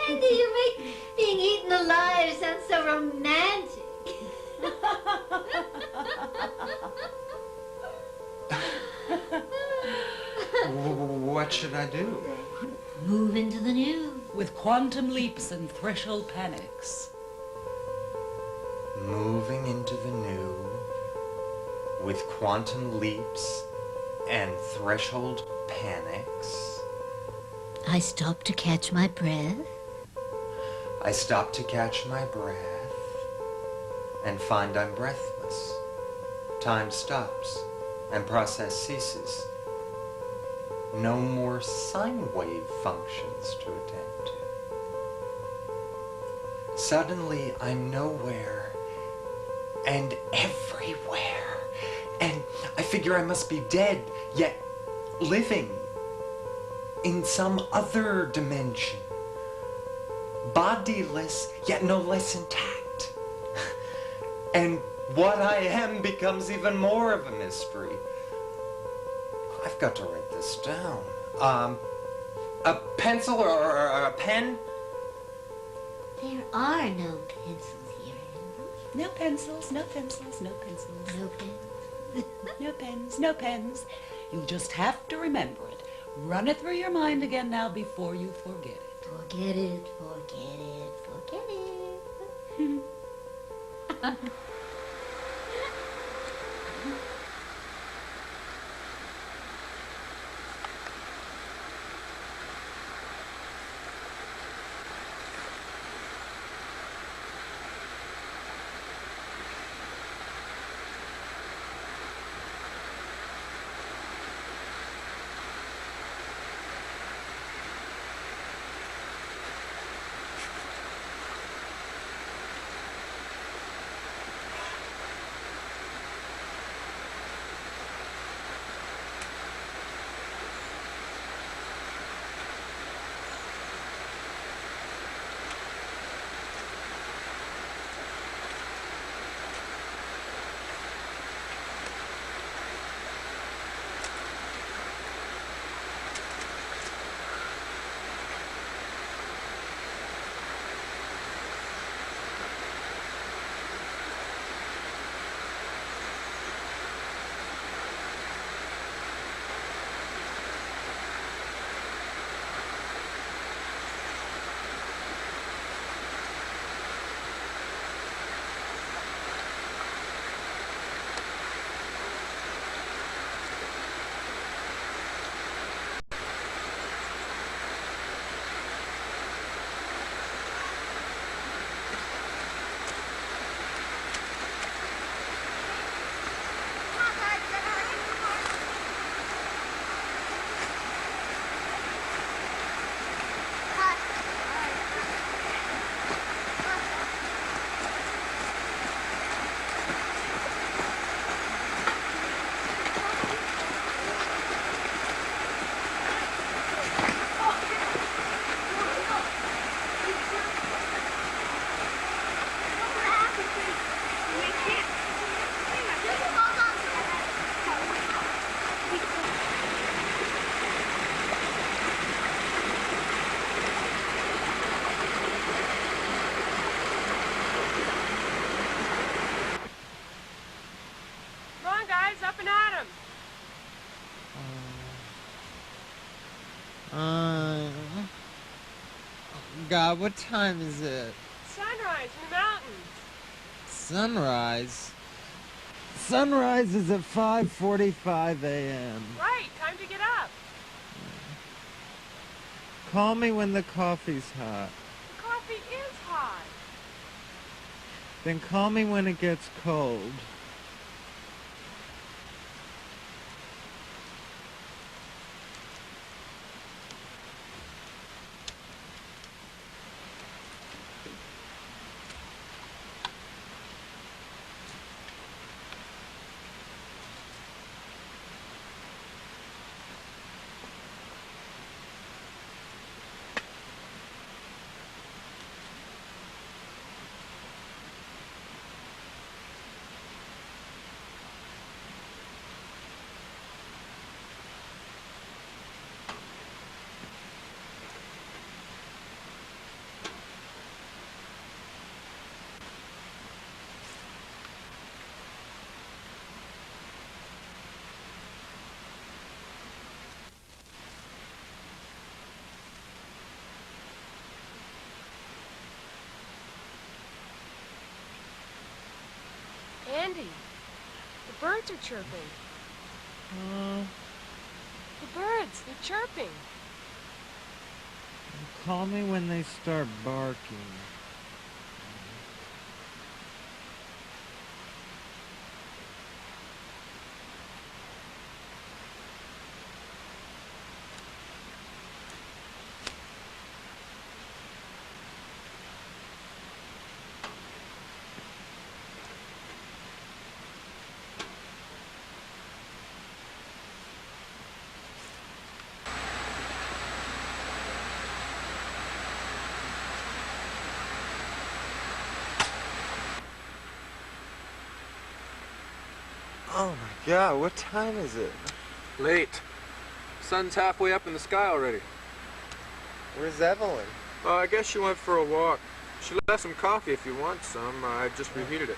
Andy, you make being eaten alive sound so romantic. What should I do? Move into the new. With quantum leaps and threshold panics. Moving into the new with quantum leaps and threshold panics. I stop to catch my breath. I stop to catch my breath and find I'm breathless. Time stops and process ceases. No more sine wave functions to attend to. Suddenly, I'm nowhere and everywhere. And I figure I must be dead, yet living in some other dimension. Bodiless, yet no less intact. And what I am becomes even more of a mystery. I've got to write this down. A pencil or a pen? There are no pencils here, Andy. No pencils, no pencils, no pencils. No pens. No pens, no pens. You'll just have to remember it. Run it through your mind again now before you forget it. Forget it, forget it, forget it. God, what time is it? Sunrise in the mountains. Sunrise? Sunrise is at 5:45 a.m. Right, time to get up. Call me when the coffee's hot. The coffee is hot. Then call me when it gets cold. Andy, the birds are chirping. The birds, they're chirping. Call me when they start barking. Oh my God, what time is it? Late. Sun's halfway up in the sky already. Where's Evelyn? I guess she went for a walk. She left some coffee if you want some. I just reheated it.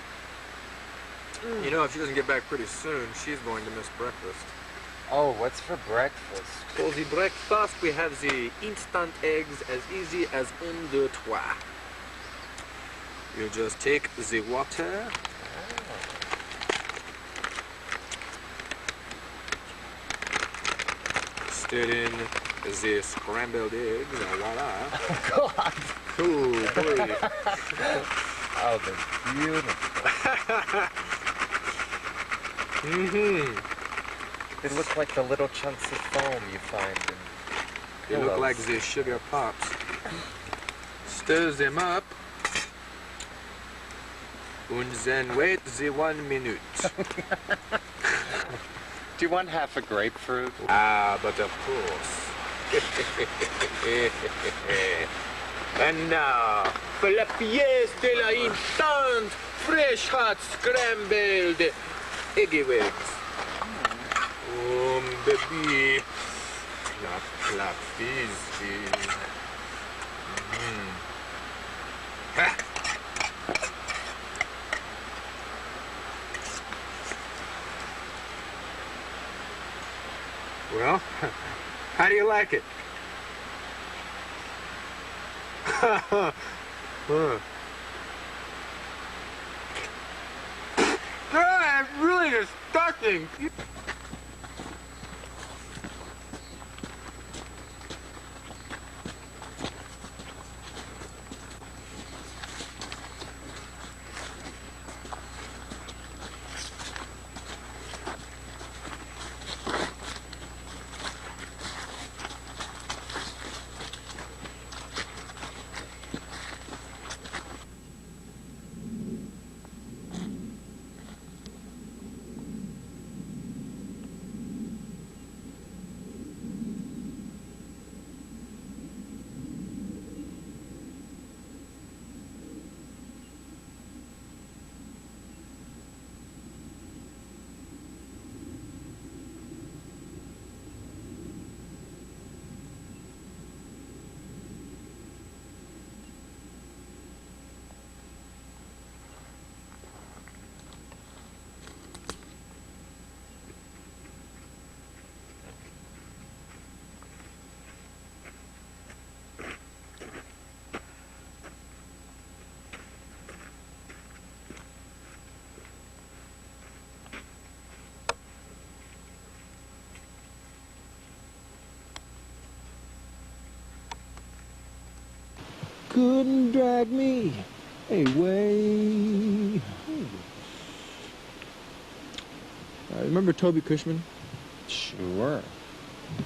You know, if she doesn't get back pretty soon, she's going to miss breakfast. Oh, what's for breakfast? For the breakfast, we have the instant eggs as easy as 1, 2, 3. You just take the water. Stir in the scrambled eggs, and voila. God. Cool, boy. Oh, they're beautiful. They look like the little chunks of foam you find in They look like the sugar pops. Stir them up. And then wait the 1 minute. Do you want half a grapefruit? Ah, but of course. And now, for la pièce de la instant, fresh hot scrambled eggy wigs. Baby. Clap, clap, easy. Ha! Well, how do you like it? God, it's really disgusting. couldn't drag me away. Remember Toby Cushman? Sure. Do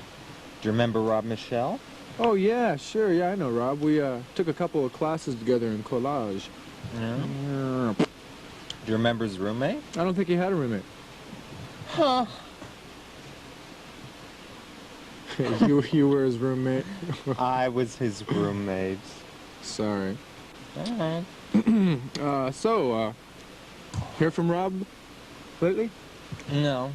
you remember Rob Michelle? Oh, yeah, sure. Yeah, I know Rob. We took a couple of classes together in collage. Yeah. Do you remember his roommate? I don't think he had a roommate. Huh. You were his roommate? I was his roommate. Sorry. All right. Hear from Rob lately? No.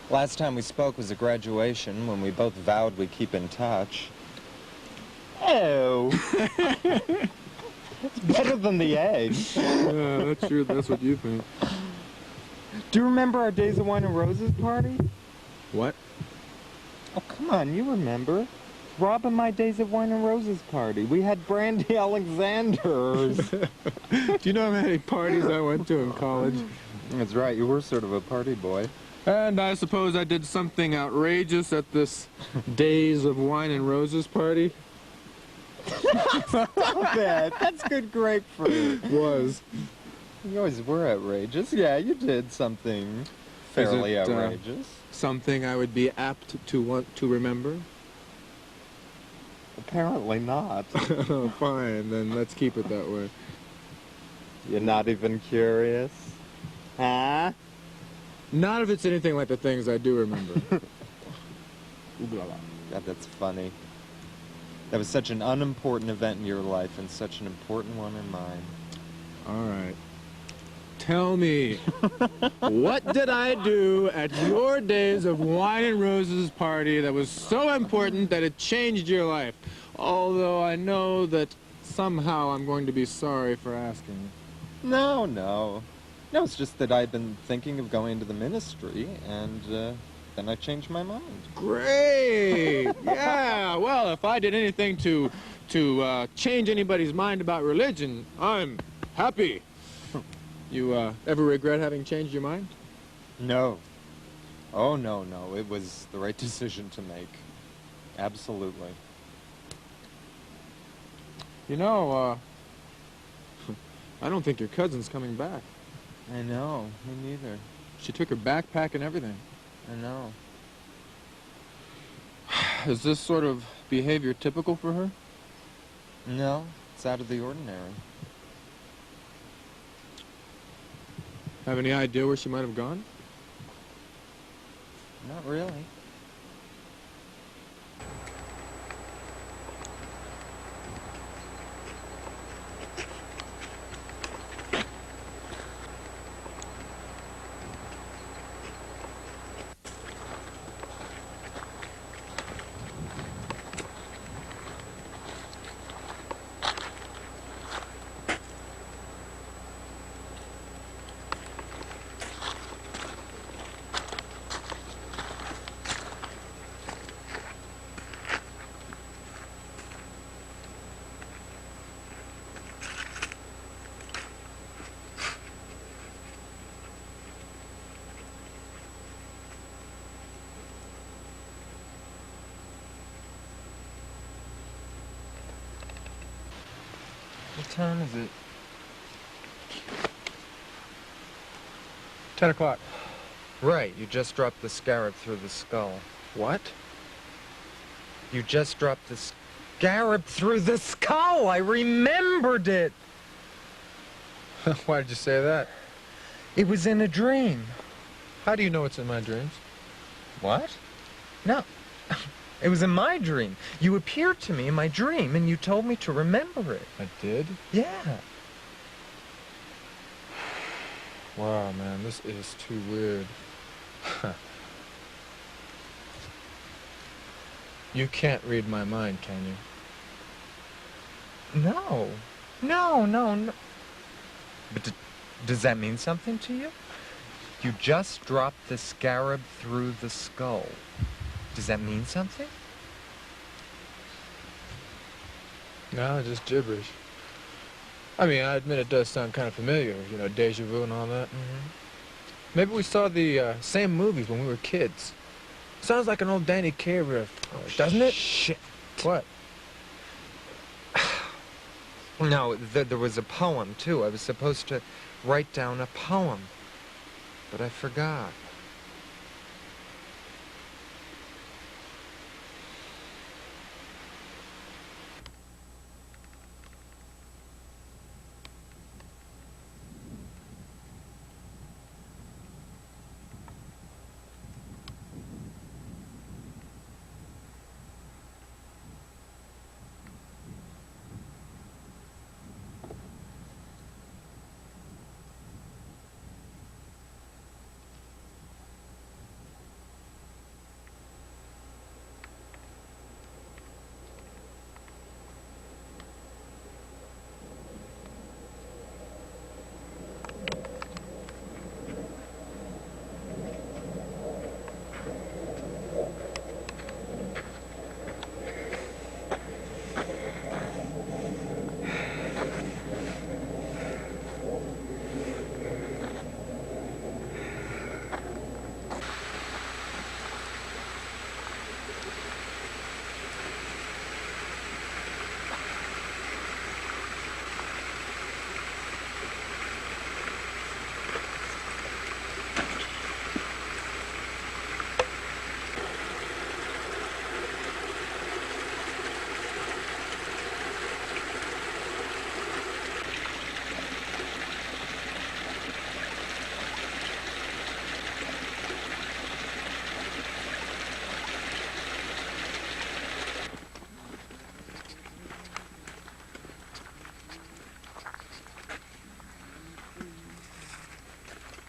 Last time we spoke was at graduation when we both vowed we'd keep in touch. Oh. It's better than the egg. Yeah, that's true. That's what you think. Do you remember our Days of Wine and Roses party? What? Oh, come on, you remember. Rob and my Days of Wine and Roses party. We had Brandy Alexander's. Do you know how many parties I went to in college? That's right, you were sort of a party boy. And I suppose I did something outrageous at this Days of Wine and Roses party. Stop it! That's good grapefruit. Was. You always were outrageous. Yeah, you did something fairly outrageous. Something I would be apt to want to remember? Apparently not. Oh, fine, then let's keep it that way. You're not even curious? Huh? Not if it's anything like the things I do remember. God, that's funny. That was such an unimportant event in your life and such an important one in mine. All right. Tell me, what did I do at your Days of Wine and Roses party that was so important that it changed your life? Although I know that somehow I'm going to be sorry for asking. No, no. No, it's just that I've been thinking of going into the ministry, and then I changed my mind. Great! Yeah, well, if I did anything to change anybody's mind about religion, I'm happy. You ever regret having changed your mind? No. Oh, no, no. It was the right decision to make. Absolutely. You know, I don't think your cousin's coming back. I know. Me neither. She took her backpack and everything. I know. Is this sort of behavior typical for her? No. It's out of the ordinary. Have any idea where she might have gone? Not really. What time is it? 10 o'clock. Right, you just dropped the scarab through the skull. What? You just dropped the scarab through the skull! I remembered it! Why did you say that? It was in a dream. How do you know it's in my dreams? What? No. It was in my dream. You appeared to me in my dream, and you told me to remember it. I did? Yeah. Wow, man, this is too weird. You can't read my mind, can you? No. No, no, no. But does that mean something to you? You just dropped the scarab through the skull. Does that mean something? No, just gibberish. I mean, I admit it does sound kind of familiar, you know, deja vu and all that. Mm-hmm. Maybe we saw the same movies when we were kids. Sounds like an old Danny Kaye riff, doesn't it? Shit. What? No, there was a poem, too. I was supposed to write down a poem, but I forgot.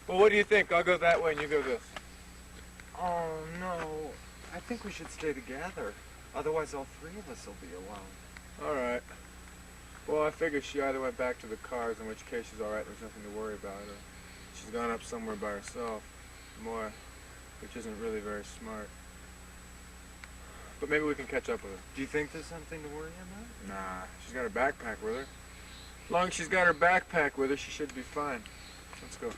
Well, what do you think? I'll go that way and you go this. Oh, no. I think we should stay together. Otherwise, all three of us will be alone. All right. Well, I figure she either went back to the cars, in which case she's all right. There's nothing to worry about. Or she's gone up somewhere by herself. More, which isn't really very smart. But maybe we can catch up with her. Do you think there's something to worry about? Nah, she's got her backpack with her. As long as she's got her backpack with her, she should be fine. Let's go.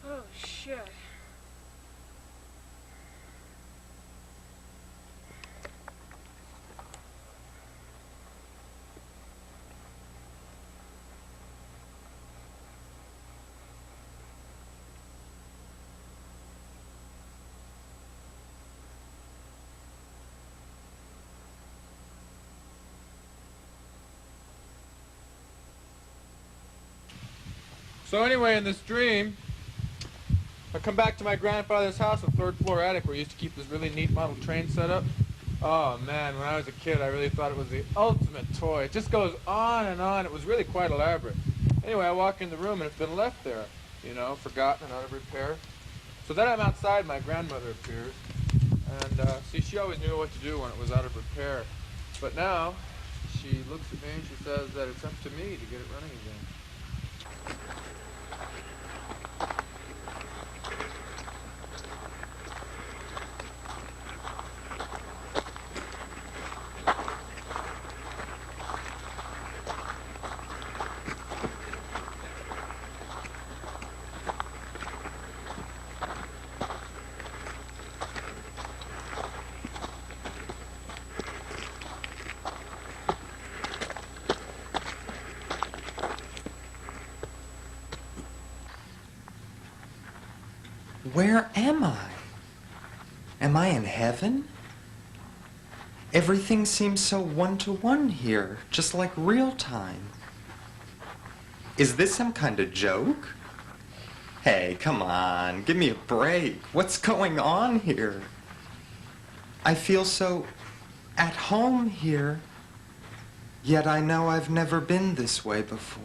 Oh, shit. So anyway, in this dream, I come back to my grandfather's house, a third-floor attic where he used to keep this really neat model train set up. Oh man, when I was a kid, I really thought it was the ultimate toy. It just goes on and on. It was really quite elaborate. Anyway, I walk in the room and it's been left there, you know, forgotten and out of repair. So then I'm outside, my grandmother appears. And see, she always knew what to do when it was out of repair. But now, she looks at me and she says that it's up to me to get it running again. Where am I? Am I in heaven? Everything seems so one-to-one here, just like real time. Is this some kind of joke? Hey, come on, give me a break. What's going on here? I feel so at home here, yet I know I've never been this way before.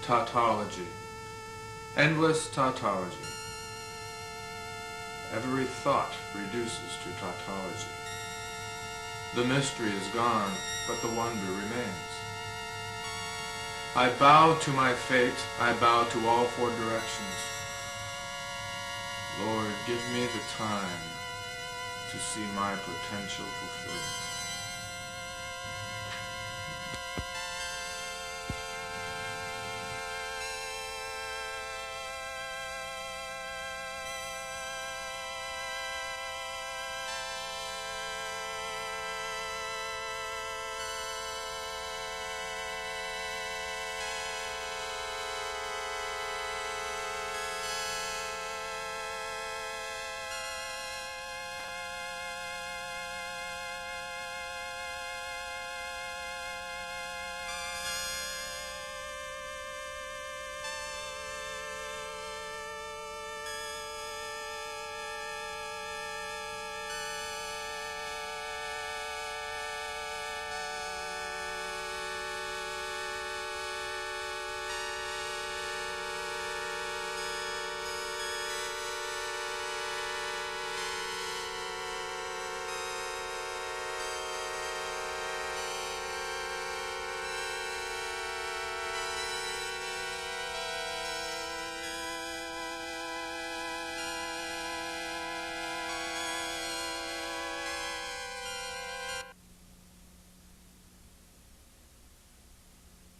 Tautology. Endless tautology. Every thought reduces to tautology. The mystery is gone, but the wonder remains. I bow to my fate, I bow to all four directions. Lord, give me the time to see my potential fulfilled.